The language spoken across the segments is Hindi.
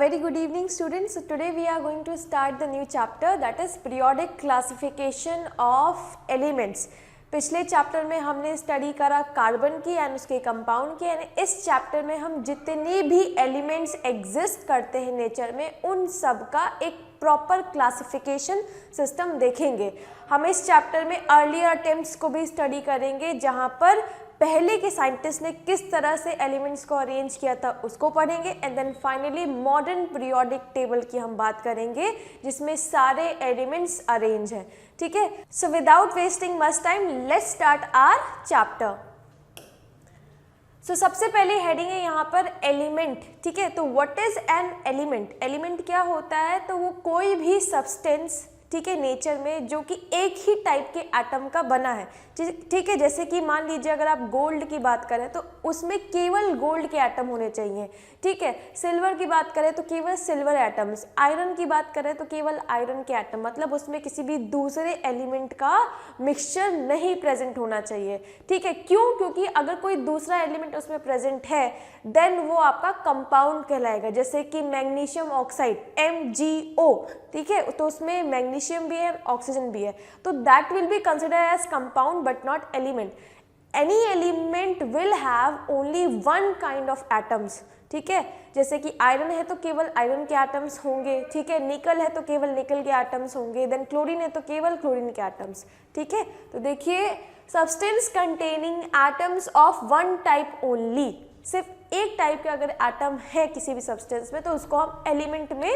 very good evening students. So today we are going to start the new chapter, that is periodic classification of elements. पिछले चैप्टर में हमने स्टडी करा कार्बन की एंड उसके कंपाउंड की, एंड इस चैप्टर में हम जितने भी एलिमेंट्स एग्जिस्ट करते हैं नेचर में उन सब का एक प्रॉपर क्लासिफिकेशन सिस्टम देखेंगे. हम इस चैप्टर में अर्लियर अटेम्प्ट्स को भी स्टडी करेंगे जहाँ पर पहले के साइंटिस्ट ने किस तरह से एलिमेंट्स को अरेंज किया था उसको पढ़ेंगे, and then finally modern periodic table की हम बात करेंगे जिसमें सारे एलिमेंट्स अरेंज हैं. ठीक है, so without wasting much time let's start our chapter. So सबसे पहले हेडिंग है यहाँ पर एलिमेंट. ठीक है, तो what is an element. Element क्या होता है, तो वो कोई भी सब्सटेंस, ठीक है, नेचर में जो कि एक ही टाइप के एटम का बना है. ठीक है, जैसे कि मान लीजिए अगर आप गोल्ड की बात करें तो उसमें केवल गोल्ड के एटम होने चाहिए. ठीक है, सिल्वर की बात करें तो केवल सिल्वर एटम्स, आयरन की बात करें तो केवल आयरन के एटम, मतलब उसमें किसी भी दूसरे एलिमेंट का मिक्सचर नहीं प्रेजेंट होना चाहिए. ठीक है, क्यों? क्योंकि अगर कोई दूसरा एलिमेंट उसमें प्रेजेंट है देन वो आपका कंपाउंड कहलाएगा. जैसे कि मैग्नीशियम ऑक्साइड MgO, ठीक है, तो उसमें मैग्नीशियम भी है ऑक्सीजन भी है, तो that will be considered as compound but not element. Any element will have only one kind of atoms. ठीक है, जैसे कि आयरन है तो केवल आयरन के एटम्स होंगे. ठीक है, निकल है तो केवल निकल के एटम्स होंगे. देन क्लोरीन है तो केवल क्लोरीन के एटम्स. ठीक है, तो देखिए substance containing atoms of one type only, सिर्फ एक टाइप के अगर एटम है किसी भी सब्सटेंस में तो उसको हम एलिमेंट में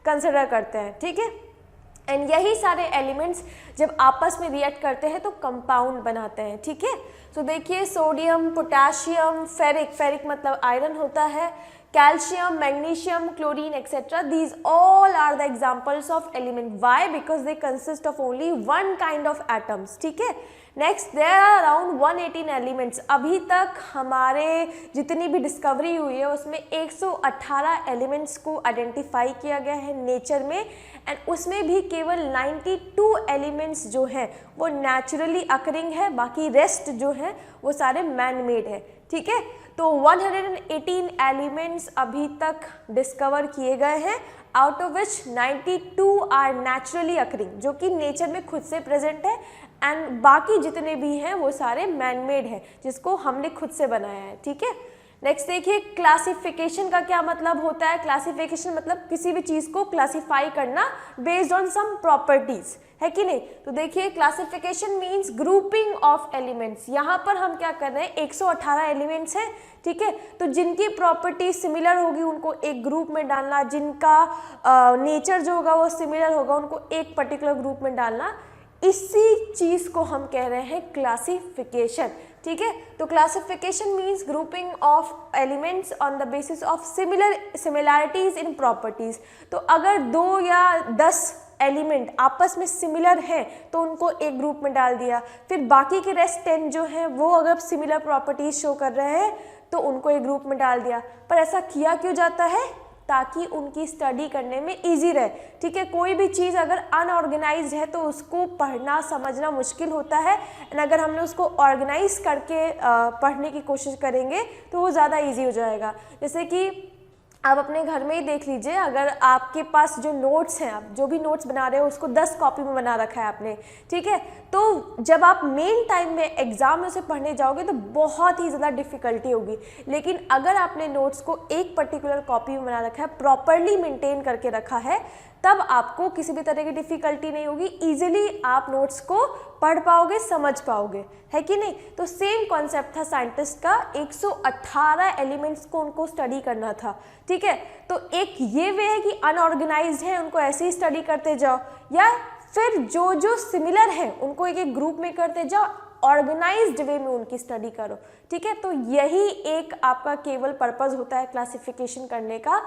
कंसिडर करते हैं. ठीक है, एंड यही सारे एलिमेंट्स जब आपस में रिएक्ट करते हैं तो कंपाउंड बनाते हैं. ठीक है, तो देखिए सोडियम, पोटेशियम, फेरिक, फेरिक मतलब आयरन होता है, calcium, magnesium, chlorine etcetera, these all are the examples of element. Why? Because they consist of only one kind of atoms. ठीक है, next there are around 118 elements. अभी तक हमारे जितनी भी डिस्कवरी हुई है उसमें 118 एलिमेंट्स को आइडेंटिफाई किया गया है नेचर में, एंड उसमें भी केवल 92 एलिमेंट्स जो हैं वो नेचुरली अकरिंग है, बाकी रेस्ट जो है वो सारे मैन मेड है. ठीक है, तो 118 एलिमेंट्स अभी तक डिस्कवर किए गए हैं, out of which 92 are naturally occurring, जो कि नेचर में खुद से प्रेजेंट है, एंड बाकी जितने भी हैं वो सारे मैन मेड हैं जिसको हमने खुद से बनाया है. ठीक है, नेक्स्ट देखिए क्लासिफिकेशन का क्या मतलब होता है. क्लासिफिकेशन मतलब किसी भी चीज़ को क्लासिफाई करना बेस्ड ऑन सम प्रॉपर्टीज, है कि नहीं. तो देखिए classification means grouping of elements. यहाँ पर हम क्या कर रहे हैं, 118 एलिमेंट्स हैं. ठीक है, तो जिनकी प्रॉपर्टी सिमिलर होगी उनको एक ग्रुप में डालना, जिनका नेचर जो होगा वो सिमिलर होगा उनको एक पर्टिकुलर ग्रुप में डालना. इसी चीज़ को हम कह रहे हैं क्लासिफिकेशन. ठीक है, तो classification means grouping of elements on the basis of similarities in properties. तो अगर 2 या 10 एलिमेंट आपस में सिमिलर हैं तो उनको एक ग्रुप में डाल दिया, फिर बाकी के रेस्ट 10 जो हैं वो अगर सिमिलर प्रॉपर्टीज शो कर रहे हैं तो उनको एक ग्रुप में डाल दिया. पर ऐसा किया क्यों जाता है? ताकि उनकी स्टडी करने में इजी रहे. ठीक है, कोई भी चीज़ अगर अनऑर्गेनाइज्ड है तो उसको पढ़ना समझना मुश्किल होता है, एंड अगर हमने उसको ऑर्गेनाइज करके पढ़ने की कोशिश करेंगे तो वो ज़्यादा इजी हो जाएगा. जैसे कि आप अपने घर में ही देख लीजिए, अगर आपके पास जो नोट्स हैं, आप जो भी नोट्स बना रहे हो उसको 10 कॉपी में बना रखा है आपने. ठीक है, तो जब आप मेन टाइम में एग्जाम में से पढ़ने जाओगे तो बहुत ही ज़्यादा डिफ़िकल्टी होगी. लेकिन अगर आपने नोट्स को एक पर्टिकुलर कॉपी में बना रखा है, प्रॉपरली मेंटेन करके रखा है, तब आपको किसी भी तरह की डिफ़िकल्टी नहीं होगी. ईजिली आप नोट्स को पढ़ पाओगे, समझ पाओगे, है कि नहीं. तो सेम कॉन्सेप्ट था साइंटिस्ट का, 118 एलिमेंट्स को उनको स्टडी करना था. ठीक है, तो एक ये वे है कि अनऑर्गेनाइज्ड है उनको ऐसे ही स्टडी करते जाओ, या फिर जो जो सिमिलर हैं उनको एक एक ग्रुप में करते जाओ, ऑर्गेनाइज्ड वे में उनकी स्टडी करो. ठीक है, तो यही एक आपका केवल पर्पज़ होता है क्लासिफिकेशन करने का,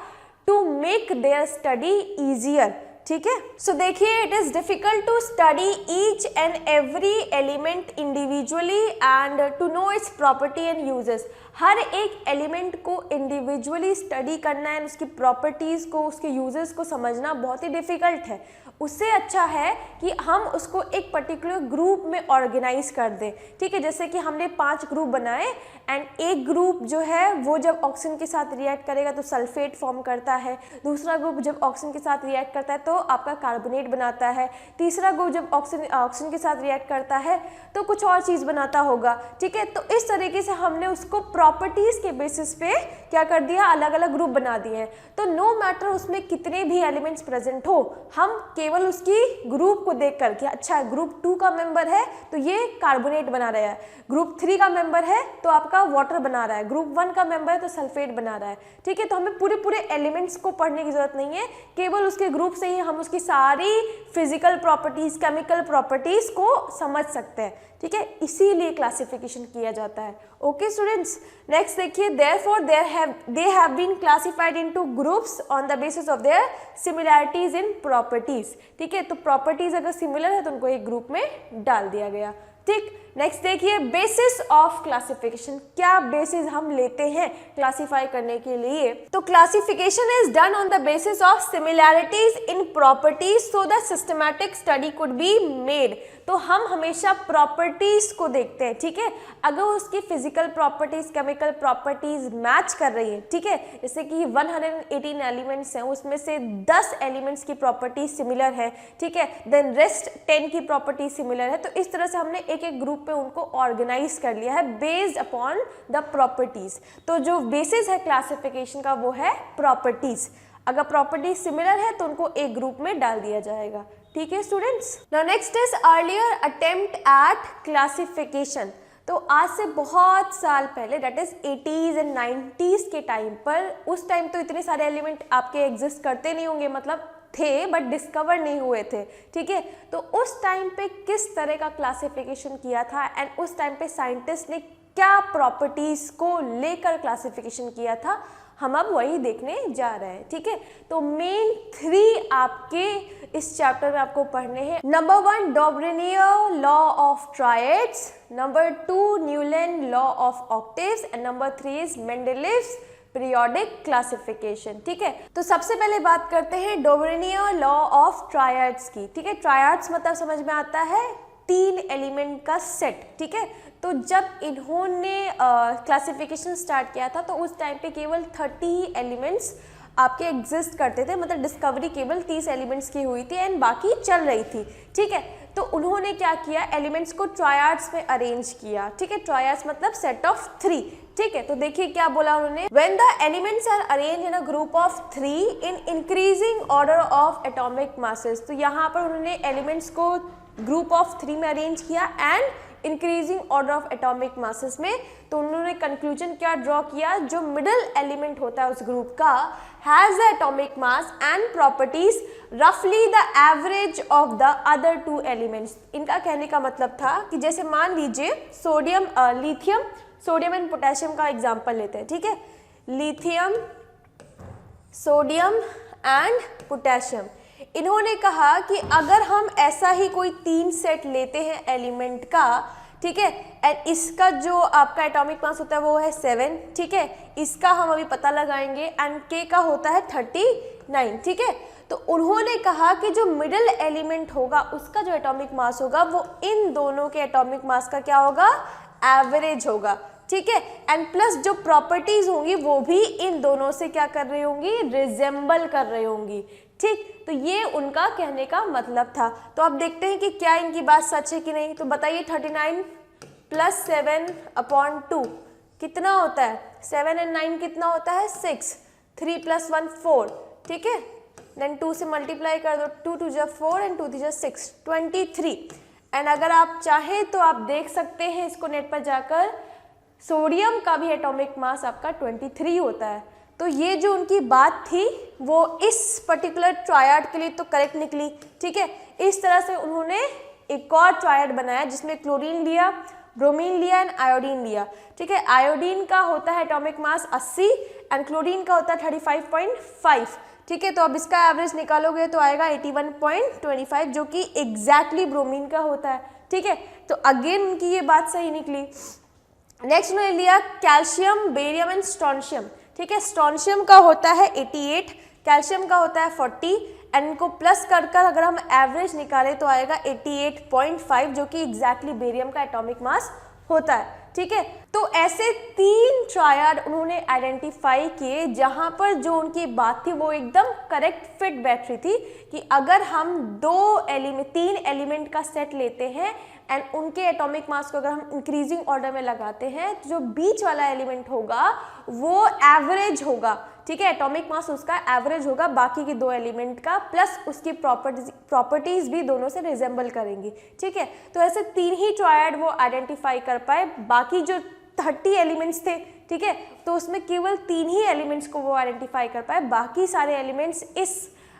to make their study easier. ठीक है, सो देखिए it is difficult to study each and every element individually and to know its property and uses. हर एक एलिमेंट को इंडिविजुअली स्टडी करना है, उसकी प्रॉपर्टीज़ को, उसके यूजेस को समझना बहुत ही डिफ़िकल्ट है. उससे अच्छा है कि हम उसको एक पर्टिकुलर ग्रुप में ऑर्गेनाइज कर दें, ठीक है। जैसे कि हमने 5 ग्रुप बनाए एंड एक ग्रुप जो है वो जब ऑक्सीजन के साथ रिएक्ट करेगा तो सल्फेट फॉर्म करता है, दूसरा ग्रुप जब ऑक्सीजन के साथ रिएक्ट करता है तो आपका कार्बोनेट बनाता है, तीसरा ग्रुप जब ऑक्सीजन के साथ रिएक्ट करता है तो कुछ और चीज़ बनाता होगा, ठीक है। तो इस तरीके से हमने उसको प्रॉपर्टीज़ के बेसिस पे क्या कर दिया, अलग अलग ग्रुप बना दिए हैं। तो नो मैटर उसमें कितने भी एलिमेंट्स प्रेजेंट हो, हम केवल उसकी ग्रुप को देख करके अच्छा ग्रुप 2 का मेंबर है तो ये कार्बोनेट बना रहा है, ग्रुप 3 का मेंबर है तो आपका वाटर बना रहा है, ग्रुप 1 का मेंबर है तो सल्फेट बना रहा है, ठीक है। तो हमें पूरे एलिमेंट्स को पढ़ने की जरूरत नहीं है, केवल उसके ग्रुप से ही हम उसकी सारी फिजिकल प्रॉपर्टीज, केमिकल प्रॉपर्टीज को समझ सकते हैं, ठीक है। इसीलिए क्लासिफिकेशन किया जाता है। ओके स्टूडेंट्स, नेक्स्ट देखिए, therefore they have been classified into groups on the basis of their similarities in properties, ठीक है। तो प्रॉपर्टीज अगर सिमिलर है तो उनको एक ग्रुप में डाल दिया गया, ठीक। नेक्स्ट देखिए, बेसिस ऑफ क्लासिफिकेशन, क्या बेसिस हम लेते हैं क्लासिफाई करने के लिए। तो classification is done on the basis of similarities in properties so the systematic study could be made. तो हम हमेशा प्रॉपर्टीज को देखते हैं, ठीक है। अगर उसकी physical properties, chemical properties match कर रही है, ठीक है, जैसे कि 118 एलिमेंट्स हैं, उसमें से 10 एलिमेंट्स की प्रॉपर्टी सिमिलर है, ठीक है, देन रेस्ट 10 की प्रॉपर्टी सिमिलर है। तो इस तरह से हमने एक एक ग्रुप पे उनको ऑर्गेनाइज कर लिया है बेस्ड अपॉन द प्रॉपर्टीज। तो जो बेसिस है क्लासिफिकेशन का वो है प्रॉपर्टीज। अगर प्रॉपर्टीज सिमिलर है तो उनको एक ग्रुप में डाल दिया जाएगा, ठीक है students. Now next is earlier attempt at classification. तो आज से बहुत साल पहले, that is 80s and 90s के टाइम पर, उस टाइम तो इतने सारे एलिमेंट आपके एग्जिस्ट करते नहीं होंगे, मतलब थे बट डिस्कवर नहीं हुए थे, ठीक है। तो उस टाइम पे किस तरह का क्लासिफिकेशन किया था एंड उस टाइम पे साइंटिस्ट ने क्या प्रॉपर्टीज को लेकर क्लासिफिकेशन किया था, हम अब वही देखने जा रहे हैं, ठीक है। तो मेन 3 आपके इस चैप्टर में आपको पढ़ने हैं। Number 1 Dobereiner law of triads, number 2 Newland law of octaves and number 3 is Mendeleev's periodic classification, ठीक है। तो सबसे पहले बात करते हैं डॉबरेनियर लॉ ऑफ ट्रायड्स की, ठीक है। ट्रायड्स मतलब समझ में आता है 3 एलिमेंट का सेट, ठीक है। तो जब इन्होंने क्लासिफिकेशन स्टार्ट किया था तो उस टाइम पे केवल 30 एलिमेंट्स आपके एग्जिस्ट करते थे, मतलब डिस्कवरी केवल 30 एलिमेंट्स की हुई थी एंड बाकी चल रही थी, ठीक है। तो उन्होंने क्या किया, एलिमेंट्स को ट्रायड्स में अरेंज किया, ठीक है। ट्रायड्स मतलब सेट ऑफ 3, ठीक है। तो देखिए क्या बोला उन्होंने, when the elements are arrange in a group of 3 in increasing order of atomic masses. तो यहाँ पर उन्होंने एलिमेंट्स को ग्रुप ऑफ 3 में अरेंज किया and increasing order of atomic masses में। तो उन्होंने कंक्लूजन क्या ड्रॉ किया, जो मिडल एलिमेंट होता है उस ग्रुप का has the atomic mass and properties रफली the average of the other 2 elements. इनका कहने का मतलब था कि जैसे मान लीजिए sodium, lithium, sodium and potassium का एग्जाम्पल लेते हैं, ठीक है। लिथियम, सोडियम एंड पोटेशियम, इन्होंने कहा कि अगर हम ऐसा ही कोई 3 सेट लेते हैं एलिमेंट का, ठीक है, एंड इसका जो आपका एटॉमिक मास होता है वो है 7, ठीक है, इसका हम अभी पता लगाएंगे एंड के का होता है 39, ठीक है। तो उन्होंने कहा कि जो मिडल एलिमेंट होगा उसका जो एटॉमिक मास होगा वो इन दोनों के एटॉमिक मास का क्या होगा, एवरेज होगा, ठीक है। एंड प्लस जो प्रॉपर्टीज होंगी वो भी इन दोनों से क्या कर रही होंगी, रिजेंबल कर रही होंगी, ठीक। तो ये उनका कहने का मतलब था। तो अब देखते हैं कि क्या इनकी बात सच है कि नहीं। तो बताइए 39 + 7/2 कितना होता है, 7 और 9 कितना होता है, 6, 3 + 1 4, ठीक है। देन 2 से मल्टीप्लाई कर दो, 2 2 जा 4 एंड 2 3 जा 6, 23। एंड अगर आप चाहें तो आप देख सकते हैं इसको नेट पर जाकर, सोडियम का भी एटॉमिक मास आपका 23 होता है। तो ये जो उनकी बात थी वो इस पर्टिकुलर ट्रायड के लिए तो करेक्ट निकली, ठीक है। इस तरह से उन्होंने एक और ट्रायड बनाया जिसमें क्लोरीन लिया, ब्रोमीन लिया एंड आयोडीन लिया, ठीक है। आयोडीन का होता है एटॉमिक मास 80 एंड क्लोरीन का होता है 35.5, ठीक है। तो अब इसका एवरेज निकालोगे तो आएगा 81.25, जो कि एग्जैक्टली ब्रोमीन का होता है, ठीक है। तो अगेन उनकी ये बात सही निकली। नेक्स्ट उन्होंने लिया कैल्शियम, बेरियम एंड स्ट्रोंशियम, ठीक है। स्ट्रोंशियम का होता है 88, कैल्शियम का होता है 40 एंड इनको प्लस कर कर अगर हम एवरेज निकालें तो आएगा 88.5, जो कि एग्जैक्टली बेरियम का एटॉमिक मास होता है। ठीक है, तो ऐसे 3 ट्रायड उन्होंने आइडेंटिफाई किए जहां पर जो उनकी बात थी वो एकदम करेक्ट फिट बैठ रही थी कि अगर हम 3 एलिमेंट का सेट लेते हैं एंड उनके एटॉमिक मास को अगर हम इंक्रीजिंग ऑर्डर में लगाते हैं तो जो बीच वाला एलिमेंट होगा वो एवरेज होगा। ठीक है, एटॉमिक मास उसका एवरेज होगा बाकी के 2 एलिमेंट का, प्लस उसकी प्रॉपर्टीज भी दोनों से रिजेंबल करेंगी। ठीक है, तो ऐसे 3 ही ट्रायड वो आइडेंटिफाई कर पाए, बाकी जो 30 एलिमेंट्स थे, ठीक है, तो उसमें केवल 3 ही एलिमेंट्स को वो आइडेंटिफाई कर पाए, बाकी सारे एलिमेंट्स इस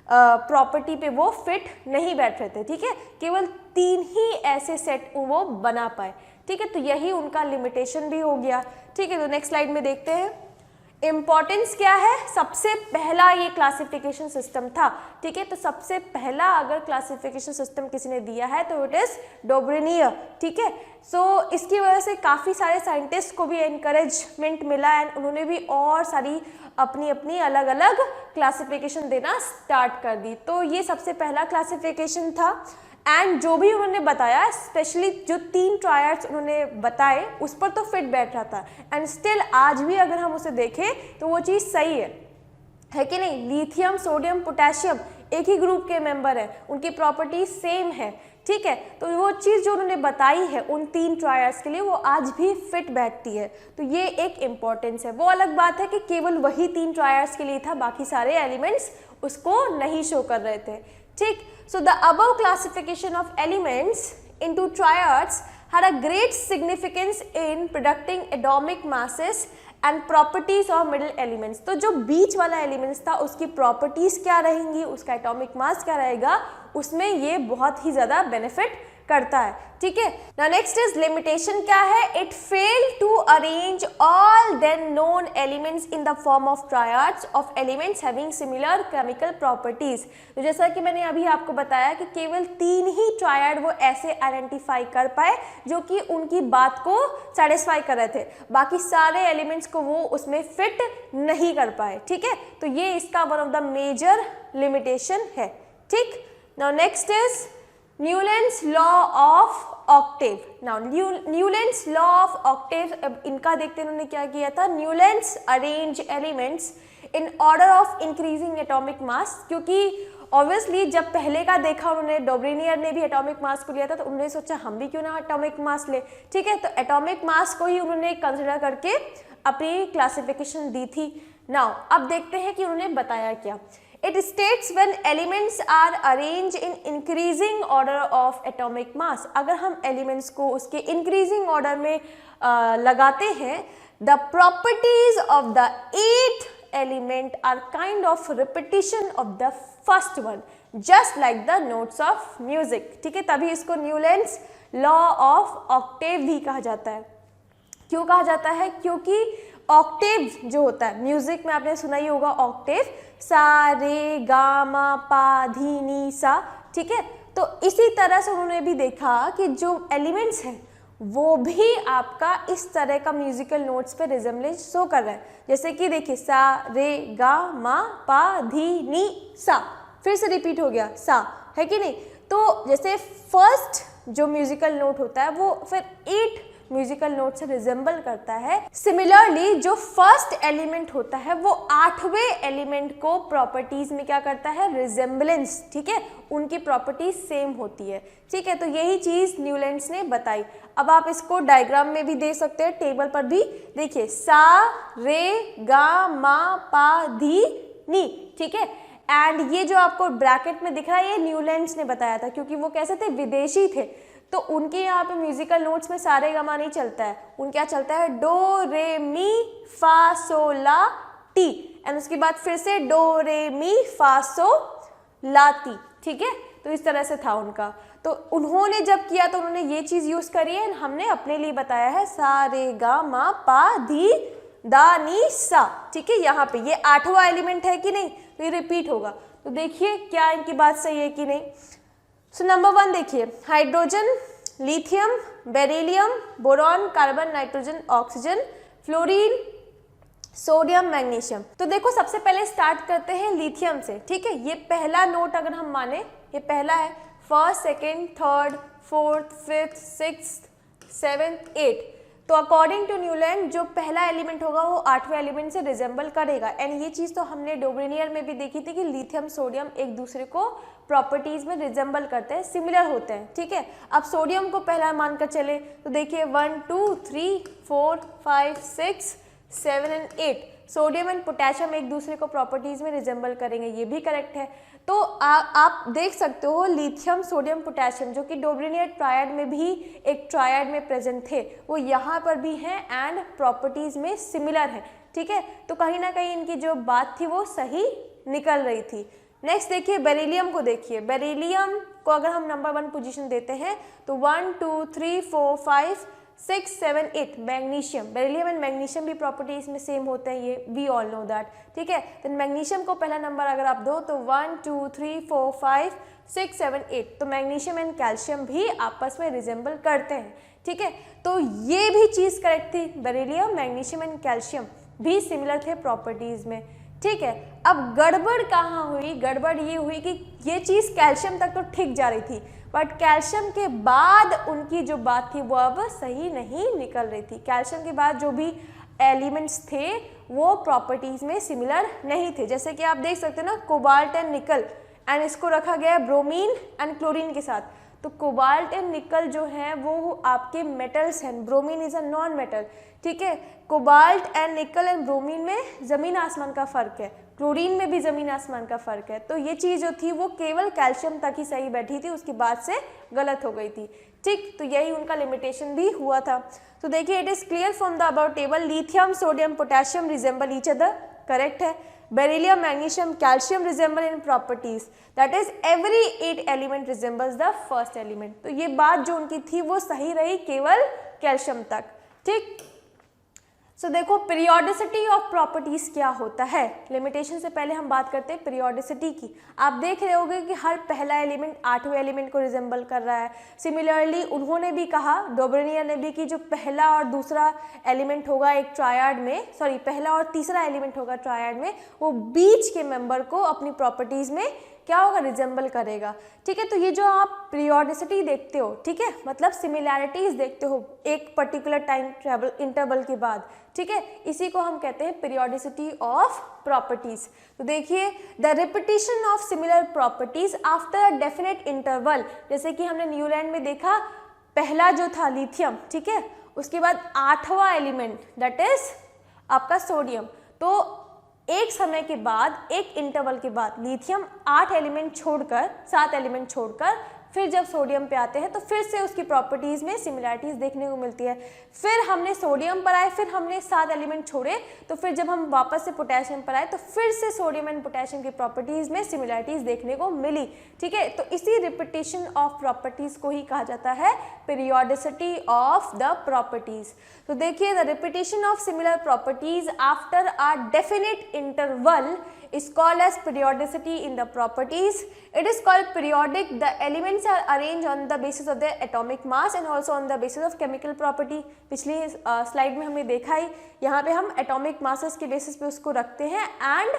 प्रॉपर्टी पे वो फिट नहीं बैठ रहे थे। ठीक है, केवल 3 ही ऐसे सेट वो बना पाए। ठीक है, तो यही उनका लिमिटेशन भी हो गया। ठीक है, तो नेक्स्ट स्लाइड में देखते हैं इम्पॉर्टेंस क्या है। सबसे पहला ये क्लासिफिकेशन सिस्टम था। ठीक है, तो सबसे पहला अगर क्लासिफिकेशन सिस्टम किसी ने दिया है तो इट इज डोब्रेनियर। ठीक है, सो इसकी वजह से काफ़ी सारे साइंटिस्ट को भी एनकरेजमेंट मिला एंड उन्होंने भी और सारी अपनी अपनी अलग अलग क्लासिफिकेशन देना स्टार्ट कर दी। तो ये सबसे पहला क्लासिफिकेशन था एंड जो भी उन्होंने बताया, स्पेशली जो 3 ट्रायड्स उन्होंने बताए उस पर तो फिट बैठ रहा था एंड स्टिल आज भी अगर हम उसे देखें तो वो चीज़ सही है कि नहीं। लिथियम, सोडियम, पोटेशियम एक ही ग्रुप के मेंबर है, उनकी प्रॉपर्टी सेम है। ठीक है, तो वो चीज़ जो उन्होंने बताई है उन 3 ट्रायड्स के लिए वो आज भी फिट बैठती है, तो ये एक इम्पॉर्टेंस है। वो अलग बात है कि केवल वही 3 ट्रायड्स के लिए था, बाकी सारे एलिमेंट्स उसको नहीं शो कर रहे थे। ठीक, so the above classification of elements into triads had a great significance in predicting atomic masses and properties of middle elements। तो जो बीच वाला एलिमेंट्स था उसकी प्रॉपर्टीज क्या रहेंगी, उसका एटॉमिक मास क्या रहेगा, उसमें ये बहुत ही ज़्यादा बेनिफिट करता है। ठीक है, नाउ नेक्स्ट इज लिमिटेशन क्या है। It fail to arrange all then known elements in the form of triads of elements having similar chemical properties. तो जैसा कि मैंने अभी आपको बताया कि केवल 3 ही ट्रायड वो ऐसे आइडेंटिफाई कर पाए जो कि उनकी बात को सेटिस्फाई कर रहे थे, बाकी सारे एलिमेंट्स को वो उसमें फिट नहीं कर पाए। ठीक है, तो ये इसका one of the major limitation है। ठीक, now next is Newlands law of octave. Now Newlands law of octave, अब इनका देखते हैं उन्होंने क्या किया था। Newlands arrange elements in order of increasing atomic mass, क्योंकि ऑब्वियसली जब पहले का देखा उन्होंने, डोब्रेनियर ने भी एटॉमिक मास को लिया था, तो उन्होंने सोचा हम भी क्यों ना एटॉमिक मास ले। ठीक है, तो एटॉमिक मास को ही उन्होंने कंसिडर करके अपनी क्लासिफिकेशन दी थी। नाउ अब देखते हैं कि उन्होंने बताया क्या। It states when elements are arranged in increasing order of atomic mass। अगर हम elements को उसके increasing order में लगाते हैं, the properties of the 8th element are kind of repetition of the first one, just like the notes of music। ठीक है, तभी इसको न्यूलैंड्स लॉ ऑफ ऑक्टेव भी कहा जाता है। क्यों कहा जाता है? क्योंकि ऑक्टेव जो होता है म्यूजिक में आपने सुना ही होगा, ऑक्टेव सा रे गा मा पा धी नी सा। ठीक है, तो इसी तरह से उन्होंने भी देखा कि जो एलिमेंट्स हैं वो भी आपका इस तरह का म्यूजिकल नोट्स पे रिजेम्बलेंस शो कर रहा है। जैसे कि देखिए सा रे गा मा पा धी नी सा, फिर से रिपीट हो गया सा, है कि नहीं। तो जैसे फर्स्ट जो म्यूजिकल नोट होता है वो फिर 8 म्यूजिकल नोट से रिजेंबल करता है। सिमिलरली जो फर्स्ट एलिमेंट होता है वो 8वें एलिमेंट को प्रॉपर्टीज में क्या करता है, रिजेंबलेंस। ठीक है, उनकी प्रॉपर्टीज सेम होती है। ठीक है, तो यही चीज न्यूलैंड्स ने बताई। अब आप इसको डायग्राम में भी दे सकते हैं, टेबल पर भी देखिए सा रे गा मा पा धी नी। ठीक है, एंड ये जो आपको ब्रैकेट में दिख रहा है ये न्यूलैंड्स ने बताया था, क्योंकि वो कैसे थे, विदेशी थे, तो उनके यहाँ पे म्यूजिकल नोट्स में सारे गामा नहीं चलता है, उनके क्या चलता है डो रे मी फा सो ला टी, एंड उसके बाद फिर से डो रे मी फा सो ला ती। ठीक है, तो इस तरह से था उनका। तो उन्होंने जब किया तो उन्होंने ये चीज यूज करी है, हमने अपने लिए बताया है सा रे गा मा पा धी दा नी सा। ठीक है, यहाँ पे ये 8वां एलिमेंट है कि नहीं, तो ये रिपीट होगा। तो देखिए क्या इनकी बात सही है कि नहीं। सो नंबर 1 देखिए, hydrogen, lithium, beryllium, boron, carbon, nitrogen, oxygen, fluorine, sodium magnesium. तो देखो सबसे पहले स्टार्ट करते हैं लिथियम से, ठीक है। ये पहला नोट अगर हम माने, ये पहला है, first, second, third, fourth, fifth, sixth, seventh, eight. तो अकॉर्डिंग टू न्यूलैंड जो पहला एलिमेंट होगा वो 8वें एलिमेंट से रिजेंबल करेगा। एंड ये चीज़ तो हमने डोब्रेनियर में भी देखी थी कि लिथियम सोडियम एक दूसरे को प्रॉपर्टीज में रिजेंबल करते हैं, सिमिलर होते हैं, ठीक है। अब सोडियम को पहला मानकर चले तो देखिए 1 2 3 4 5 6 7 एंड 8 सोडियम एंड पोटेशियम एक दूसरे को प्रॉपर्टीज में रिजेंबल करेंगे, ये भी करेक्ट है। तो आप देख सकते हो लिथियम सोडियम पोटेशियम जो कि डोब्रेनियर ट्रायड में भी एक ट्रायड में प्रेजेंट थे, वो यहाँ पर भी हैं एंड प्रॉपर्टीज में सिमिलर है, ठीक है। तो कहीं ना कहीं इनकी जो बात थी वो सही निकल रही थी। नेक्स्ट देखिए बेरिलियम को, देखिए बेरिलियम को अगर हम नंबर 1 पोजीशन देते हैं तो 1 2 3 4 5 6 7 8 मैग्नीशियम, बेरिलियम एंड मैग्नीशियम भी प्रॉपर्टीज में सेम होते हैं, ये वी ऑल नो दैट, ठीक है। तो मैग्नीशियम को पहला नंबर अगर आप दो तो 1 2 3 4 5 6 7 8, तो मैग्नीशियम एंड कैल्शियम भी आपस में रिजेंबल करते हैं, ठीक है। तो ये भी चीज़ करेक्ट थी, बेरिलियम मैग्नीशियम एंड कैल्शियम भी सिमिलर थे प्रॉपर्टीज में, ठीक है। अब गड़बड़ कहाँ हुई, गड़बड़ ये हुई कि ये चीज़ कैल्शियम तक तो ठीक जा रही थी, बट कैल्शियम के बाद उनकी जो बात थी वो अब सही नहीं निकल रही थी। कैल्शियम के बाद जो भी एलिमेंट्स थे वो प्रॉपर्टीज में सिमिलर नहीं थे। जैसे कि आप देख सकते हैं ना, कोबाल्ट एंड निकल, एंड इसको रखा गया है ब्रोमीन एंड क्लोरीन के साथ। तो कोबाल्ट एंड निकल जो है वो आपके मेटल्स हैं, bromine is a non metal, ठीक है। Cobalt and nickel and bromine में ज़मीन आसमान का फ़र्क है, क्लोरीन में भी ज़मीन आसमान का फ़र्क है। तो ये चीज़ जो थी वो केवल कैल्शियम तक ही सही बैठी थी, उसके बाद से गलत हो गई थी, ठीक। तो यही उनका लिमिटेशन भी हुआ था। तो देखिए it is clear from the about table, lithium sodium potassium resemble each other, correct है। Beryllium magnesium calcium resemble in properties, that is every 8 element resembles the first element. तो ये बात जो उनकी थी वो सही रही केवल कैल्शियम तक, ठीक। सो देखो पीरियोडिसिटी ऑफ प्रॉपर्टीज क्या होता है, लिमिटेशन से पहले हम बात करते हैं पीरियोडिसिटी की। आप देख रहे होंगे कि हर पहला एलिमेंट 8वें एलिमेंट को रिजेंबल कर रहा है। सिमिलरली उन्होंने भी कहा, डोब्रेनियर ने भी, कि जो पहला और दूसरा एलिमेंट होगा एक ट्रायड में, सॉरी पहला और तीसरा एलिमेंट होगा ट्रायड में, वो बीच के मेंबर को अपनी प्रॉपर्टीज में क्या होगा, रिजेंबल करेगा, ठीक है। तो ये जो आप पीरियोडिसिटी देखते हो, ठीक है, मतलब सिमिलैरिटीज देखते हो एक पर्टिकुलर टाइम ट्रेवल इंटरवल के बाद, ठीक है, इसी को हम कहते हैं पीरियोडिसिटी ऑफ प्रॉपर्टीज। तो देखिए the repetition of similar properties after a definite interval, जैसे कि हमने न्यूलैंड में देखा, पहला जो था लिथियम, ठीक है, उसके बाद 8वां एलिमेंट दैट इज आपका सोडियम। तो एक समय के बाद, एक इंटरवल के बाद लिथियम 8 एलिमेंट छोड़कर, 7 एलिमेंट छोड़कर फिर जब सोडियम पे आते हैं तो फिर से उसकी प्रॉपर्टीज में सिमिलैरिटीज देखने को मिलती है। फिर हमने सोडियम पर आए, फिर हमने 7 एलिमेंट छोड़े, तो फिर जब हम वापस से पोटेशियम पर आए तो फिर से सोडियम एंड पोटेशियम की प्रॉपर्टीज में सिमिलैरिटीज देखने को मिली, ठीक है। तो इसी रिपीटिशन ऑफ प्रॉपर्टीज को ही कहा जाता है पीरियोडिसिटी ऑफ द प्रॉपर्टीज। तो देखिए the repetition of similar properties after a definite interval is called as periodicity in the properties. It is called periodic. The elements are arranged on the basis of their atomic mass and also on the basis of chemical property. पिछली स्लाइड में हमने देखा ही, यहाँ पे हम एटॉमिक मासेस के बेसिस पे उसको रखते हैं एंड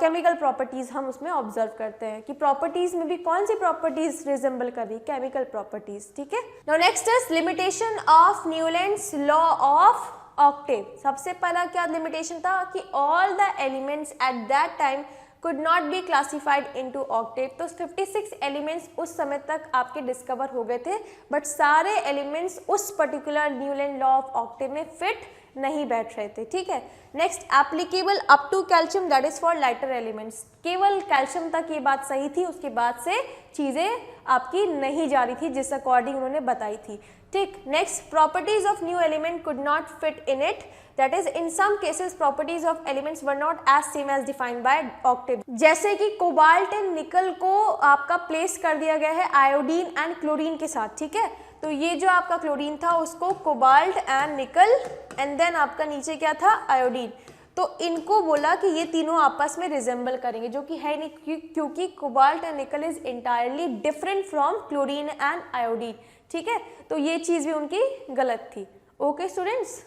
केमिकल प्रॉपर्टीज हम उसमें ऑब्जर्व करते हैं कि प्रॉपर्टीज में भी कौन सी प्रॉपर्टीज रिजेंबल कर रही, केमिकल प्रॉपर्टीज, ठीक है। Now next is limitation of Newlands law of Octave. सबसे पहला क्या लिमिटेशन था कि all the elements at that time could not be classified into Octave. तो 56 एलिमेंट्स उस समय तक आपके डिस्कवर हो गए थे, बट सारे एलिमेंट्स उस particular Newland law of octave में फिट नहीं बैठ रहे थे, ठीक है। Next applicable up to calcium, that is for lighter elements. केवल कैल्शियम तक ये बात सही थी, उसके बाद से चीजें आपकी नहीं जा रही थी जिस अकॉर्डिंग उन्होंने बताई थी, ठीक। Next properties of new element could not fit in it, that is in some cases properties of elements were not as same as defined by octave. जैसे कि कोबाल्ट एंड निकल को आपका प्लेस कर दिया गया है आयोडीन एंड क्लोरीन के साथ, ठीक है। तो ये जो आपका क्लोरीन था उसको cobalt and nickel and then आपका नीचे क्या था, आयोडीन। तो इनको बोला कि ये तीनों आपस में रिजेंबल करेंगे, जो कि है नहीं, क्योंकि कोबाल्ट एंड निकल is entirely different from chlorine and iodine, ठीक है। तो ये चीज़ भी उनकी गलत थी। Okay students.